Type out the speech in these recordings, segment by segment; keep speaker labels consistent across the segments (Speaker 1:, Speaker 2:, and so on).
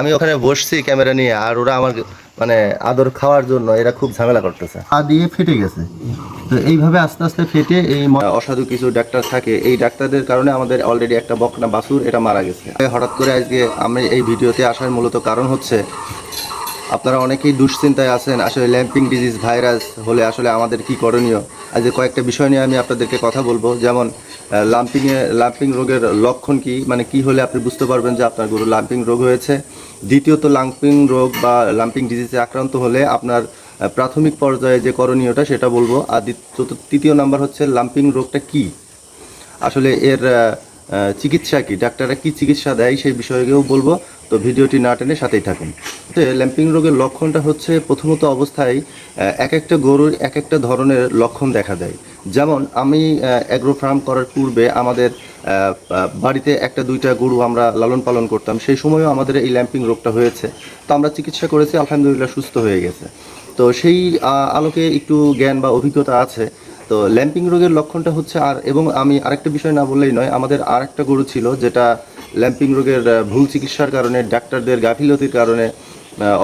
Speaker 1: আমি ওখানে বসছি ক্যামেরা নিয়ে, আর ওরা আমার মানে আদর খাওয়ার জন্য এরা খুব ঝামেলা করতেছে। পা দিয়ে ফেটে গেছে। তো এইভাবে আস্তে আস্তে ফেটে এই অসাধু কিছু ডাক্তার থাকে, এই ডাক্তারদের কারণে আমাদের অলরেডি একটা বকনা বাছুর এটা মারা গেছে। হঠাৎ করে আজকে আমি এই ভিডিওতে আসার মূলত কারণ হচ্ছে, আপনারা অনেকেই দুশ্চিন্তায় আছেন আসলে ল্যাম্পিং ডিজিজ ভাইরাস হলে আসলে আমাদের কি করণীয়। আজ কয়েকটা বিষয় নিয়ে আমি আপনাদেরকে কথা বলবো। যেমন লাম্পিং রোগের লক্ষণ কি, মানে কি হলে আপনি বুঝতে পারবেন যে আপনার গরু লাম্পিং রোগ হয়েছে। দ্বিতীয়ত, লাম্পিং রোগ বা লাম্পিং ডিজিজে আক্রান্ত হলে আপনার প্রাথমিক পর্যায়ে যে করণীয়টা সেটা বলবো। আর তৃতীয় নাম্বার হচ্ছে লাম্পিং রোগটা কি, আসলে এর চিকিৎসা কি, ডাক্তাররা কি চিকিৎসা দেয় সেই বিষয়েও বলবো। তো ভিডিওটি না টেনে সাথেই থাকুন। ল্যাম্পিং রোগের লক্ষণটা হচ্ছে, প্রথমত অবস্থায় এক একটা গরুর এক একটা ধরনের লক্ষণ দেখা দেয়। যেমন আমি অ্যাগ্রো ফার্ম করার পূর্বে আমাদের বাড়িতে একটা দুইটা গরু আমরা লালন পালন করতাম, সেই সময়ও আমাদের এই ল্যাম্পিং রোগটা হয়েছে। তো আমরা চিকিৎসা করেছি, আলহামদুলিল্লাহ সুস্থ হয়ে গেছে। তো সেই আলোকে একটু জ্ঞান বা অভিজ্ঞতা আছে। তো ল্যাম্পিং রোগের লক্ষণটা হচ্ছে, এবং আমি আরেকটা বিষয় না বললেই নয়, আমাদের আরেকটা গরু ছিল যেটা ল্যাম্পিং রোগের ভুল চিকিৎসার কারণে, ডাক্তারদের গাফিলতির কারণে,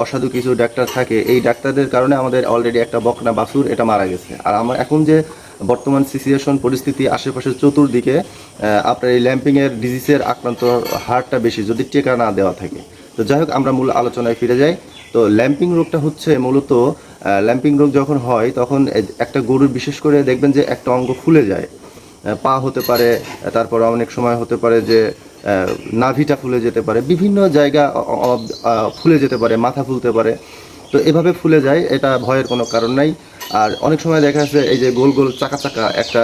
Speaker 1: অসাধু কিছু ডাক্তার থাকে, এই ডাক্তারদের কারণে আমাদের অলরেডি একটা বকনা বাছুর এটা মারা গেছে। আর আমার এখন যে বর্তমান সিচুয়েশন পরিস্থিতি, আশেপাশের চতুর্দিকে আপনার এই ল্যাম্পিংয়ের ডিজিজের আক্রান্ত হারটা বেশি যদি টিকা না দেওয়া থাকে। তো যাই হোক, আমরা মূল আলোচনায় ফিরে যাই। তো ল্যাম্পিং রোগটা হচ্ছে মূলত, ল্যাম্পিং রোগ যখন হয় তখন একটা গরুর বিশেষ করে দেখবেন যে একটা অঙ্গ ফুলে যায়, পা হতে পারে, তারপর অনেক সময় হতে পারে যে নাভিটা ফুলে যেতে পারে, বিভিন্ন জায়গা ফুলে যেতে পারে, মাথা ফুলতে পারে। তো এভাবে ফুলে যায়, এটা ভয়ের কোনো কারণ নাই। আর অনেক সময় দেখা যাচ্ছে এই যে গোল গোল চাকা চাকা একটা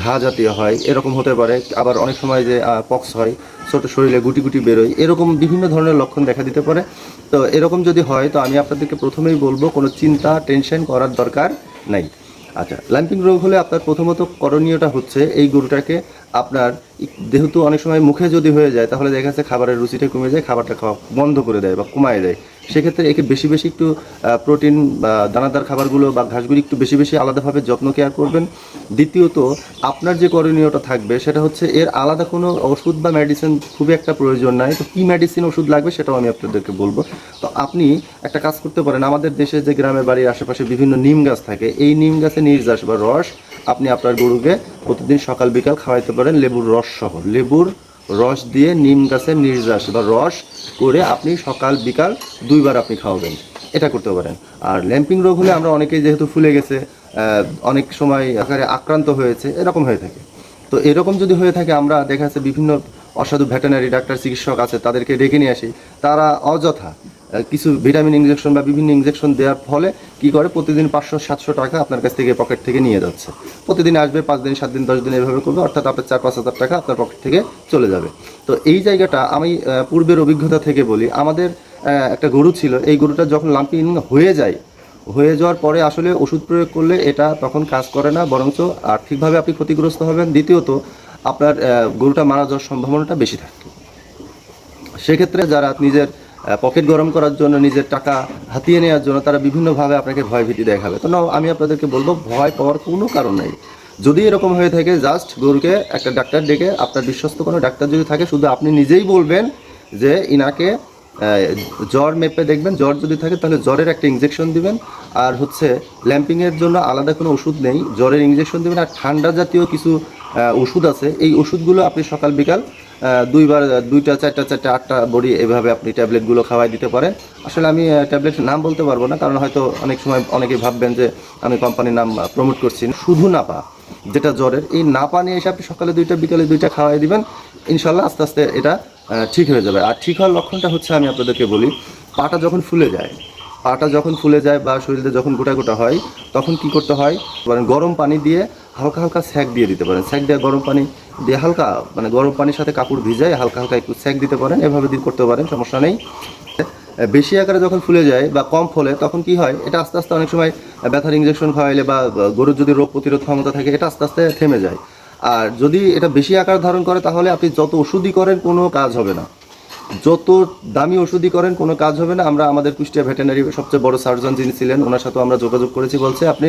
Speaker 1: ঘা জাতীয় হয়, এরকম হতে পারে। আবার অনেক সময় যে পক্স হয়, ছোটো শরীরে গুটি গুটি বেরোয়, এরকম বিভিন্ন ধরনের লক্ষণ দেখা দিতে পারে। তো এরকম যদি হয় তো আমি আপনাদেরকে প্রথমেই বলবো, কোনো চিন্তা টেনশন করার দরকার নাই। আচ্ছা, ল্যাম্পিং রোগ হলে আপনার প্রথমত করণীয়টা হচ্ছে, এই গরুটাকে আপনার যেহেতু অনেক সময় মুখে যদি হয়ে যায় তাহলে দেখা যাচ্ছে খাবারের রুচিটা কমে যায়, খাবারটা খাওয়া বন্ধ করে দেয় বা কমায় দেয়। সেক্ষেত্রে একে বেশি বেশি একটু প্রোটিন বা দানাদার খাবারগুলো বা ঘাসগুলি একটু বেশি বেশি আলাদাভাবে যত্ন কেয়ার করবেন। দ্বিতীয়ত, আপনার যে করণীয়টা থাকবে সেটা হচ্ছে, এর আলাদা কোনো ওষুধ বা মেডিসিন খুব একটা প্রয়োজন নাই। তো কী মেডিসিন ওষুধ লাগবে সেটাও আমি আপনাদেরকে বলবো। তো আপনি একটা কাজ করতে পারেন, আমাদের দেশে যে গ্রামের বাড়ির আশেপাশে বিভিন্ন নিম গাছ থাকে, এই নিম গাছের নির্যাস বা রস আপনি আপনার গরুকে প্রতিদিন সকাল বিকাল খাওয়াইতে পারেন, লেবুর রস সহ। লেবুর রস দিয়ে নিম গাছের নির্যাস বা রস করে আপনি সকাল বিকাল দুইবার আপনি খাওয়াবেন, এটা করতে পারেন। আর ল্যাম্পিং রোগ হলে আমরা অনেকেই যেহেতু ফুলে গেছে, অনেক সময় আকারে আক্রান্ত হয়েছে, এরকম হয়ে থাকে। তো এরকম যদি হয়ে থাকে, আমরা দেখা যাচ্ছে বিভিন্ন অসাধু ভেটেরিনারি ডাক্তার চিকিৎসক আছে, তাদেরকে ডেকে নিয়ে আসি। তারা অযথা কিছু ভিটামিন ইনজেকশন বা বিভিন্ন ইনজেকশন দেওয়ার ফলে কি করে, প্রতিদিন 500-700 টাকা আপনার কাছ থেকে পকেট থেকে নিয়ে যাচ্ছে। প্রতিদিন আসবে, 5 দিন 7 দিন 10 দিন এভাবে করবে, অর্থাৎ আপনার 4-5 হাজার টাকা আপনার পকেট থেকে চলে যাবে। তো এই জায়গাটা আমি পূর্বের অভিজ্ঞতা থেকে বলি, আমাদের একটা গরু ছিল, এই গরুটা যখন লাম্পিং হয়ে যাওয়ার পরে আসলে ওষুধ প্রয়োগ করলে এটা তখন কাজ করে না, বরঞ্চ আর্থিকভাবে আপনি ক্ষতিগ্রস্ত হবেন। দ্বিতীয়ত, আপনার গরুটা মারা যাওয়ার সম্ভাবনাটা বেশি থাকে। সেক্ষেত্রে যারা নিজের পকেট গরম করার জন্য, নিজের টাকা হাতিয়ে নেওয়ার জন্য, তারা বিভিন্নভাবে আপনাকে ভয়ভীতি দেখাবে। তো আমি আপনাদেরকে বলবো, ভয় পাওয়ার কোনো কারণ নেই। যদি এরকম হয়ে থাকে, জাস্ট গরুকে একটা ডাক্তার ডেকে, আপনার বিশ্বস্ত কোনো ডাক্তার যদি থাকে, শুধু আপনি নিজেই বলবেন যে ইনাকে জ্বর মেপে দেখবেন, জ্বর যদি থাকে তাহলে জ্বরের একটা ইনজেকশন দিবেন। আর হচ্ছে ল্যাম্পিংয়ের জন্য আলাদা কোনো ওষুধ নেই, জ্বরের ইনজেকশন দেবেন। আর ঠান্ডা জাতীয় কিছু ওষুধ আছে, এই ওষুধগুলো আপনি সকাল বিকাল দুইবার, 2টা 4টা 4টা 8টা বড়ি এভাবে আপনি ট্যাবলেটগুলো খাওয়াই দিতে পারেন। আসলে আমি ট্যাবলেটের নাম বলতে পারবো না, কারণ হয়তো অনেক সময় অনেকেই ভাববেন যে আমি কোম্পানির নাম প্রমোট করছি। শুধু নাপা, যেটা জ্বরের, এই নাপা নিয়ে এসে আপনি সকালে 2টা বিকালে 2টা খাওয়াই দিবেন, ইনশাল্লাহ আস্তে আস্তে এটা ঠিক হয়ে যাবে। আর ঠিক হওয়ার লক্ষণটা হচ্ছে, আমি আপনাদেরকে বলি, পাটা যখন ফুলে যায় বা শরীরে যখন গোটা গোটা হয়, তখন কি করতে হয়, গরম পানি দিয়ে হালকা হালকা স্যাক দিয়ে দিতে পারেন। স্যাক দিয়ে গরম পানি দিয়ে হালকা, মানে গরম পানির সাথে কাপড় ভিজায় হালকা হালকা একটু স্যাক দিতে পারেন, এভাবে করতে পারেন, সমস্যা নেই। বেশি আকারে যখন ফুলে যায় বা কম ফলে, তখন কি হয়, এটা আস্তে আস্তে অনেক সময় ব্যথার ইনজেকশন খাওয়াইলে বা গরুর যদি রোগ প্রতিরোধ ক্ষমতা থাকে, এটা আস্তে আস্তে থেমে যায়। আর যদি এটা বেশি আকার ধারণ করে, তাহলে আপনি যত ওষুধই করেন কোনো কাজ হবে না, যত দামি ওষুধই করেন কোনো কাজ হবে না। আমরা আমাদের কুষ্টিয়া ভেটেরিনারি সবচেয়ে বড় সার্জন যিনি ছিলেন, ওনার সাথেও আমরা যোগাযোগ করেছি, বলছে আপনি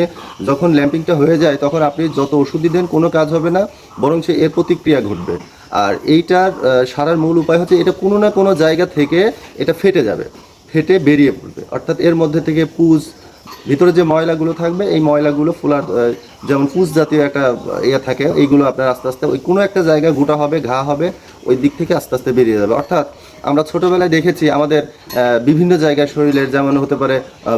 Speaker 1: যখন ল্যাম্পিংটা হয়ে যায় তখন আপনি যত ওষুধই দেন কোনো কাজ হবে না, বরং সে এর প্রতিক্রিয়া ঘটবে। আর এইটার সারার মূল উপায় হচ্ছে এটা কোনো না কোনো জায়গা থেকে এটা ফেটে যাবে, ফেটে বেরিয়ে পড়বে। অর্থাৎ এর মধ্যে থেকে পুজ, ভিতরে যে ময়লাগুলো থাকবে এই ময়লাগুলো ফুলার যেমন পুজ জাতীয় একটা ইয়ে থাকে, এইগুলো আপনার আস্তে আস্তে ওই কোনো একটা জায়গায় গোটা হবে, ঘা হবে, ওই দিক থেকে আস্তে আস্তে বেরিয়ে যাবে। অর্থাৎ আমরা ছোটোবেলায় দেখেছি আমাদের বিভিন্ন জায়গায় শরীরের, যেমন হতে পারে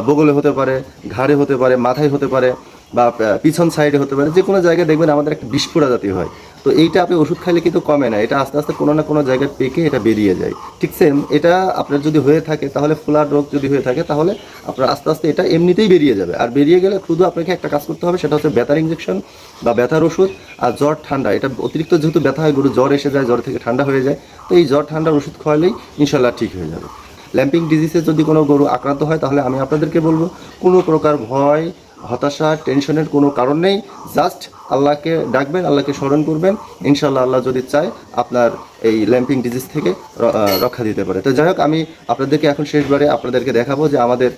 Speaker 1: বগলে হতে পারে, ঘাড়ে হতে পারে, মাথায় হতে পারে, বা পিছন সাইডে হতে পারে, যে কোনো জায়গায় দেখবেন আমাদের একটা বিস্ফোরা জাতীয় হয়। তো এইটা আপনি ওষুধ খাইলে কিন্তু কমে না, এটা আস্তে আস্তে কোনো না কোনো জায়গায় পেকে এটা বেরিয়ে যায়। ঠিক সেম এটা আপনার যদি হয়ে থাকে, তাহলে ফুলার রোগ যদি হয়ে থাকে, তাহলে আপনার আস্তে আস্তে এটা এমনিতেই বেরিয়ে যাবে। আর বেরিয়ে গেলে শুধু আপনাকে একটা কাজ করতে হবে, সেটা হচ্ছে ব্যথার ইঞ্জেকশন বা ব্যথার ওষুধ। আর জ্বর ঠান্ডা, এটা অতিরিক্ত যেহেতু ব্যথা হয়, গরু জ্বর এসে যায়, জ্বর থেকে ঠান্ডা হয়ে যায়, তো এই জ্বর ঠান্ডার ওষুধ খাওয়ালেই ইনশাল্লাহ ঠিক হয়ে যাবে। ল্যাম্পিং ডিজিজে যদি কোনো গরু আক্রান্ত হয়, তাহলে আমি আপনাদেরকে বলবো কোনো প্রকার ভয়, হতাশা, টেনশনের কোনো কারণ নেই। জাস্ট আল্লাহকে ডাকবেন, আল্লাহকে স্মরণ করবেন, ইনশাল্লাহ আল্লাহ যদি চায় আপনার এই ল্যাম্পিং ডিজিজ থেকে রক্ষা দিতে পারে। তো যাই হোক, আমি আপনাদেরকে এখন শেষবারে আপনাদেরকে দেখাবো যে আমাদের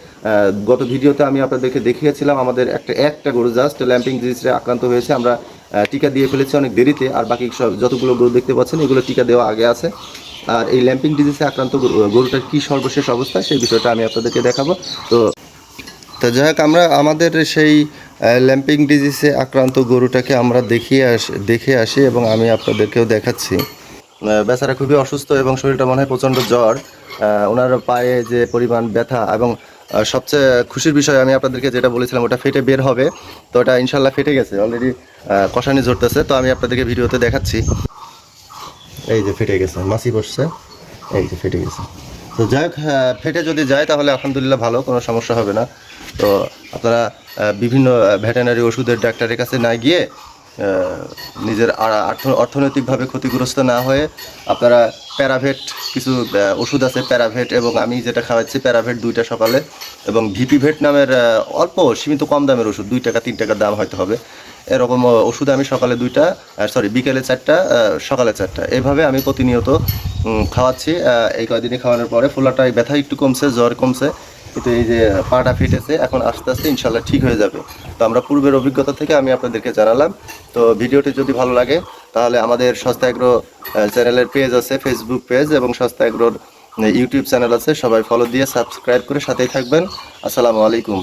Speaker 1: গত ভিডিওতে আমি আপনাদেরকে দেখিয়েছিলাম আমাদের একটা গরু জাস্ট ল্যাম্পিং ডিজিজে আক্রান্ত হয়েছে। আমরা টিকা দিয়ে ফেলেছি অনেক দেরিতে, আর বাকি সব যতগুলো গরু দেখতে পাচ্ছেন এগুলো টিকা দেওয়া আগে আছে। আর এই ল্যাম্পিং ডিজিজে আক্রান্ত গরুটার কী সর্বশেষ অবস্থা সেই বিষয়টা আমি আপনাদেরকে দেখাবো। তো যাই হোক, আমরা আমাদের সেই ল্যাম্পিং ডিজিজে আক্রান্ত গরুটাকে আমরা দেখে আসি এবং আমি আপনাদেরকেও দেখাচ্ছি। বেচারা খুবই অসুস্থ এবং শরীরটা মনে হয় প্রচণ্ড জ্বর, ওনার পায়ে যে পরিমাণ ব্যথা, এবং সবচেয়ে খুশির বিষয় আমি আপনাদেরকে যেটা বলেছিলাম ওটা ফেটে বের হবে, তো ওটা ইনশাল্লাহ ফেটে গেছে, অলরেডি কষানি ঝরতেছে। তো আমি আপনাদেরকে ভিডিওতে দেখাচ্ছি, এই যে ফেটে গেছে, মাছি বসছে, এই যে ফেটে গেছে। তো যাই হোক, ফেটে যদি যায় তাহলে আলহামদুলিল্লাহ ভালো, কোনো সমস্যা হবে না। তো আপনারা বিভিন্ন ভেটেরিনারি ওষুধের ডাক্তারের কাছে না গিয়ে, নিজের অর্থনৈতিকভাবে ক্ষতিগ্রস্ত না হয়ে আপনারা প্যারাভেট কিছু ওষুধ আছে, প্যারাভেট, এবং আমি যেটা খাওয়াচ্ছি প্যারাভেট 2টা সকালে, এবং ভিপিভেট নামের অল্প সীমিত কম দামের ওষুধ, 2 টাকা 3 টাকার দাম হয়তো হবে, এরকম ওষুধ আমি সকালে 2টা, বিকেলে 4টা, সকালে 4টা, এভাবে আমি প্রতিনিয়ত খাওয়াচ্ছি। এই কয়দিনে খাওয়ানোর পরে ফোলাটায় ব্যথা একটু কমছে, জ্বর কমছে, কিন্তু এই যে পাটা ফেটেছে, এখন আস্তে আস্তে ইনশাল্লাহ ঠিক হয়ে যাবে। তো আমরা পূর্বের অভিজ্ঞতা থেকে আমি আপনাদেরকে জানালাম। তো ভিডিওটি যদি ভালো লাগে তাহলে আমাদের সস্তা এগ্রো চ্যানেলের পেজ আছে, ফেসবুক পেজ, এবং সস্তা এগ্রোর ইউটিউব চ্যানেল আছে, সবাই ফলো দিয়ে সাবস্ক্রাইব করে সাথেই থাকবেন। আসসালামু আলাইকুম।